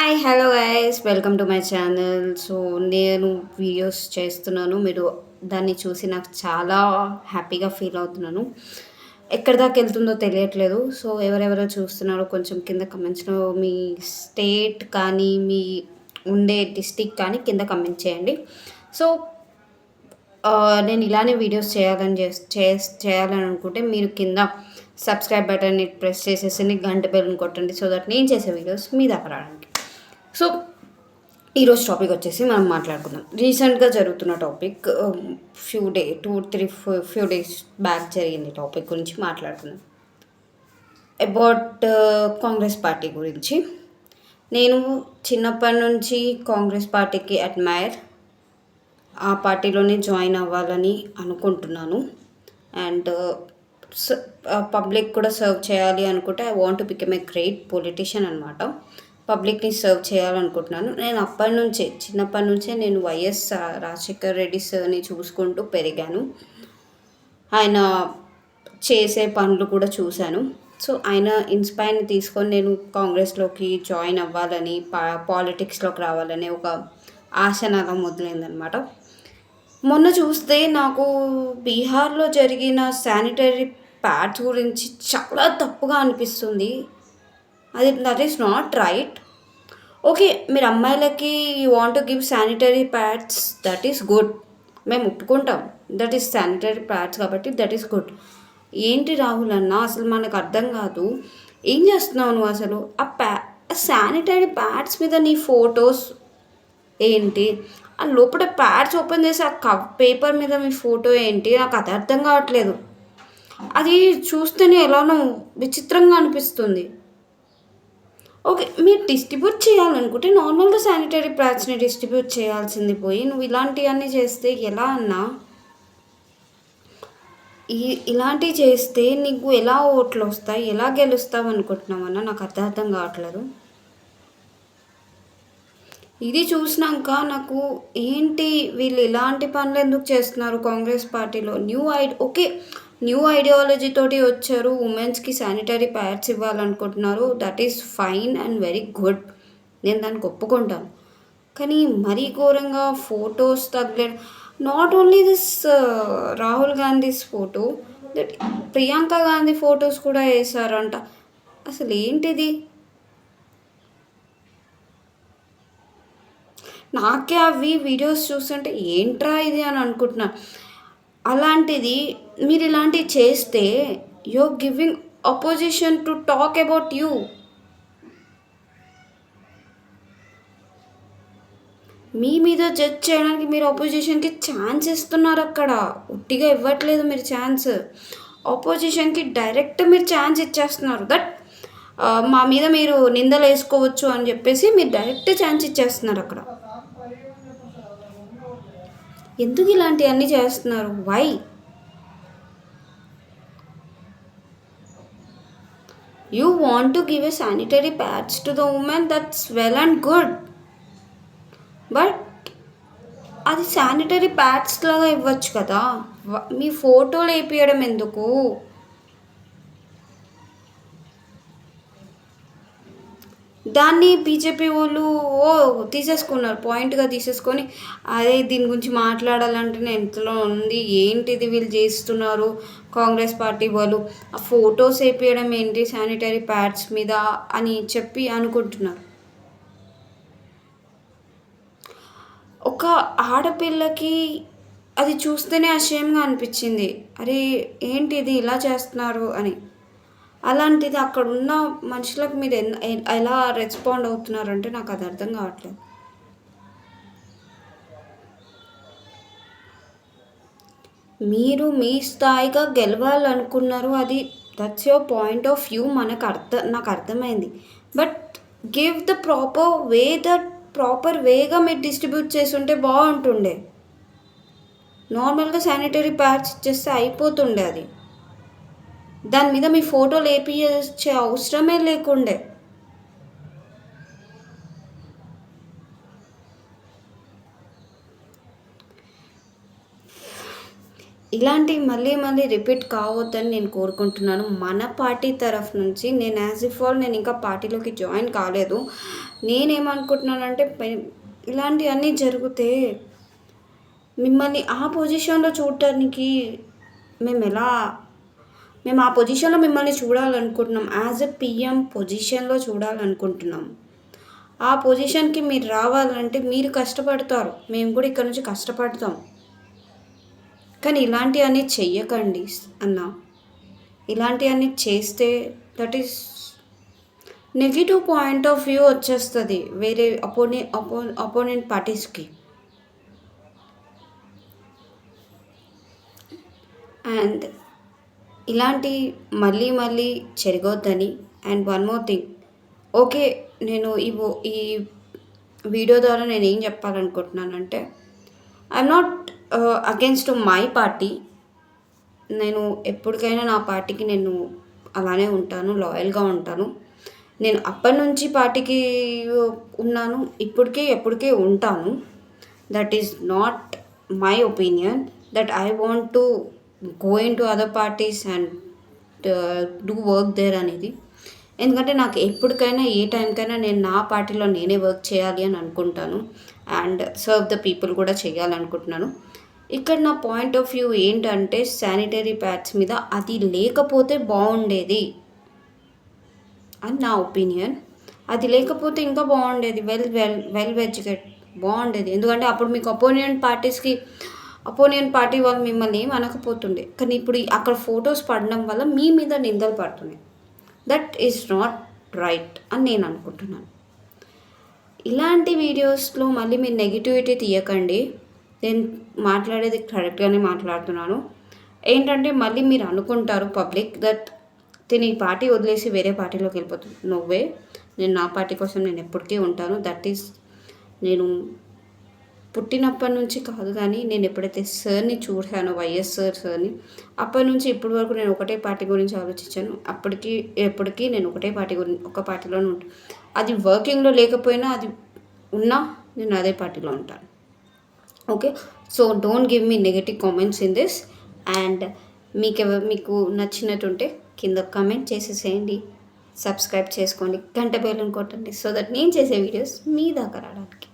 Hi hello guys welcome to my channel. So నేను videos చేస్తున్నాను. మీరు దాన్ని చూసి నాకు చాలా హ్యాపీగా ఫీల్ అవుతున్నాను. ఎక్కడి దాకా వెళ్తుందో తెలియట్లేదు. సో ఎవరెవరో చూస్తున్నారో కొంచెం కింద కమెంట్స్లో మీ స్టేట్ కానీ మీ ఉండే డిస్టిక్ కానీ కింద కమెంట్ చేయండి. సో నేను ఇలానే వీడియోస్ చేయాలని అనుకుంటే మీరు కింద సబ్స్క్రైబ్ బటన్ని ప్రెస్ చేసేసి గంట బెల్ని కొట్టండి. సో దట్ నేను చేసే వీడియోస్ మీ దాకా రావడానికి. సో ఈరోజు టాపిక్ వచ్చేసి మనం మాట్లాడుకుందాం. రీసెంట్గా జరుగుతున్న టాపిక్, ఫ్యూ డేస్ బ్యాక్ జరిగింది టాపిక్ గురించి మాట్లాడుకుందాం. అబౌట్ కాంగ్రెస్ పార్టీ గురించి. నేను చిన్నప్పటి నుంచి కాంగ్రెస్ పార్టీకి అడ్మైర్, ఆ పార్టీలోనే జాయిన్ అవ్వాలని అనుకుంటున్నాను. అండ్ పబ్లిక్ కూడా సర్వ్ చేయాలి అనుకుంటే I want to become a great politician అనమాట. పబ్లిక్ని సర్వ్ చేయాలనుకుంటున్నాను. నేను చిన్నప్పటి నుంచే నేను వైఎస్ రాజశేఖర్ రెడ్డి సార్ని చూసుకుంటూ పెరిగాను. ఆయన చేసే పనులు కూడా చూశాను. సో ఆయన ఇన్స్పైర్ని తీసుకొని నేను కాంగ్రెస్లోకి జాయిన్ అవ్వాలని, పాలిటిక్స్లోకి రావాలని ఒక ఆశ నాలో మొదలైందనమాట. మొన్న చూస్తే నాకు బీహార్లో జరిగిన శానిటరీ ప్యాడ్స్ గురించి చాలా తప్పుగా అనిపిస్తుంది. That is not right. Okay, మీరు అమ్మాయిలకి you want to give sanitary pads, that is good. మేము ఒప్పుకుంటాం, దట్ ఈస్ శానిటరీ ప్యాడ్స్ కాబట్టి దట్ ఈస్ గుడ్. ఏంటి రాహుల్ అన్న, అసలు మనకు అర్థం కాదు. ఏం చేస్తున్నావు నువ్వు అసలు? శానిటరీ ప్యాడ్స్ మీద నీ ఫొటోస్ ఏంటి? ఆ లోపల ప్యాడ్స్ ఓపెన్ చేసి ఆ పేపర్ మీద మీ ఫోటో ఏంటి? నాకు అది అర్థం కావట్లేదు. అది చూస్తేనే ఎలానో విచిత్రంగా అనిపిస్తుంది. ఓకే, మీరు డిస్ట్రిబ్యూట్ చేయాలనుకుంటే నార్మల్గా శానిటరీ ప్యాడ్స్ని డిస్ట్రిబ్యూట్ చేయాల్సింది పోయి నువ్వు ఇలాంటివన్నీ చేస్తే ఎలా అన్నా? ఇలాంటివి చేస్తే నీకు ఎలా ఓట్లు వస్తాయి, ఎలా గెలుస్తావు అనుకుంటున్నామన్నా? నాకు అర్థం కావట్లేదు. ఇది చూసినాక నాకు ఏంటి, వీళ్ళు ఇలాంటి పనులు ఎందుకు చేస్తున్నారు కాంగ్రెస్ పార్టీలో? న్యూ ఐడియాలజీ తోటి వచ్చారు. ఉమెన్స్కి శానిటరీ ప్యాడ్స్ ఇవ్వాలనుకుంటున్నారు. That is fine and very good, నేను దానికి ఒప్పుకుంటాను. కానీ మరీ ఘోరంగా ఫొటోస్ తగ్గలేదు. Not only this Rahul Gandhi's photo, that Priyanka Gandhi photos కూడా వేశారంట. అసలు ఏంటిది? నాకే అవి వీడియోస్ చూస్తుంటే ఏంట్రా ఇది అని అనుకుంటున్నాను. అలాంటిది మీరు ఇలాంటివి చేస్తే you're giving opposition to talk about you. మీ మీద జడ్జ్ చేయడానికి మీరు అపోజిషన్కి ఛాన్స్ ఇస్తున్నారు. అక్కడ ఉట్టిగా ఇవ్వట్లేదు మీరు ఛాన్స్. అపోజిషన్కి డైరెక్ట్ మీరు ఛాన్స్ ఇచ్చేస్తున్నారు. దట్ మా మీద మీరు నిందలు వేసుకోవచ్చు అని చెప్పేసి మీరు డైరెక్ట్ ఛాన్స్ ఇచ్చేస్తున్నారు అక్కడ. ఎందుకు ఇలాంటివన్నీ చేస్తున్నారు? Why? You want to give a sanitary pads to the women, that's well and good. But అది శానిటరీ ప్యాడ్స్ లాగా ఇవ్వచ్చు కదా. మీ ఫోటోలు వేపించడం ఎందుకు? దాన్ని బీజేపీ వాళ్ళు తీసేసుకున్నారు, పాయింట్గా తీసేసుకొని అదే దీని గురించి మాట్లాడాలంటేనే ఎంతలో ఉంది, ఏంటిది వీళ్ళు చేస్తున్నారు కాంగ్రెస్ పార్టీ వాళ్ళు, ఆ ఫొటోస్ వేపించడం ఏంటి శానిటరీ ప్యాడ్స్ మీద అని చెప్పి అనుకుంటున్నారు. ఒక ఆడపిల్లకి అది చూస్తేనే అసహ్యంగా అనిపించింది. అరే ఏంటిది ఇలా చేస్తున్నారు అని. అలాంటిది అక్కడ ఉన్న మనుషులకు మీరు ఎలా రెస్పాండ్ అవుతున్నారంటే నాకు అది అర్థం కావట్లేదు. మీరు మీ స్థాయిగా గెలవాలనుకున్నారు, అది that's your point of view. నాకు అర్థమైంది. బట్ గివ్ ద ప్రాపర్ వేగా మీరు డిస్ట్రిబ్యూట్ చేస్తుంటే బాగుంటుండే. నార్మల్గా శానిటరీ ప్యాడ్స్ ఇచ్చేస్తే అయిపోతుండే అది. దాని మీద మీ ఫోటోలు వేపించే అవసరమే లేకుండే. ఇలాంటివి మళ్ళీ మళ్ళీ రిపీట్ కావద్దని నేను కోరుకుంటున్నాను. మన పార్టీ తరఫు నుంచి నేను నేను ఇంకా పార్టీలోకి జాయిన్ కాలేదు. నేనేమనుకుంటున్నానంటే ఇలాంటివన్నీ జరిగితే మిమ్మల్ని ఆ పొజిషన్‌లో చూడటానికి మేము ఆ పొజిషన్‌లో మిమ్మల్ని చూడాలనుకుంటున్నాం. యాజ్ ఎ పీఎం పొజిషన్‌లో చూడాలనుకుంటున్నాం. ఆ పొజిషన్‌కి మీరు రావాలంటే మీరు కష్టపడతారు. మేము కూడా ఇక్కడ నుంచి కష్టపడతాం. కానీ ఇలాంటివన్నీ చెయ్యకండి అన్న. ఇలాంటివన్నీ చేస్తే that is negative point of view వచ్చేస్తుంది వేరే అపోనెంట్ పార్టీస్కి. అండ్ ఇలాంటి మళ్ళీ మళ్ళీ జరగొద్దని. And one more thing, okay, నేను ఈ వీడియో ద్వారా నేను ఏం చెప్పాలనుకుంటున్నానంటే, I'm not against my party. నేను ఎప్పటికైనా నా పార్టీకి నేను అలానే ఉంటాను, లాయల్గా ఉంటాను. నేను అప్పటి నుంచి పార్టీకి ఉన్నాను, ఎప్పటికీ ఉంటాను. That is not my opinion that I want to go into other parties and do work there అనేది. ఎందుకంటే నాకు ఎప్పటికైనా ఏ టైంకైనా నేను నా పార్టీలో నేనే వర్క్ చేయాలి అని అనుకుంటాను. అండ్ సర్వ్ ద పీపుల్ కూడా చేయాలనుకుంటున్నాను. ఇక్కడ నా పాయింట్ ఆఫ్ వ్యూ ఏంటంటే, శానిటరీ ప్యాడ్స్ మీద అది లేకపోతే బాగుండేది అని నా ఒపీనియన్. అది లేకపోతే ఇంకా బాగుండేది. వెల్ ఎడ్యుకేట్ బాగుండేది. ఎందుకంటే అప్పుడు మీకు అపోనెంట్ పార్టీ వాళ్ళు మిమ్మల్ని ఏం అనకపోతుండే. కానీ ఇప్పుడు అక్కడ ఫొటోస్ పడడం వల్ల మీ మీద నిందలు పడుతున్నాయి. దట్ ఈస్ నాట్ రైట్ అని నేను అనుకుంటున్నాను. ఇలాంటి వీడియోస్లో మళ్ళీ మీరు నెగిటివిటీ తీయకండి. నేను మాట్లాడేది కరెక్ట్గానే మాట్లాడుతున్నాను. ఏంటంటే మళ్ళీ మీరు అనుకుంటారు పబ్లిక్ దట్ తిని ఈ పార్టీ వదిలేసి వేరే పార్టీలోకి వెళ్ళిపోతుంది. నోవే, నేను నా పార్టీ కోసం నేను ఎప్పటికీ ఉంటాను. దట్ ఈస్ నేను పుట్టినప్పటి నుంచి కాదు, కానీ నేను ఎప్పుడైతే సార్ని చూశానో, వైఎస్ సార్ని, అప్పటి నుంచి ఇప్పటి వరకు నేను ఒకటే పార్టీ గురించి ఆలోచించాను. ఎప్పటికీ నేను ఒకటే ఒక పార్టీలోనే ఉంటాను. అది వర్కింగ్లో లేకపోయినా, అది ఉన్నా నేను అదే పార్టీలో ఉంటాను. Okay, so don't give me negative comments in this. And మీకు నచ్చినట్టుంటే కింద కామెంట్ చేసేసేయండి. సబ్స్క్రైబ్ చేసుకోండి, గంట బెల్లుని కొట్టండి, సో దట్ నేను చేసే వీడియోస్ మీ దాకా రావడానికి.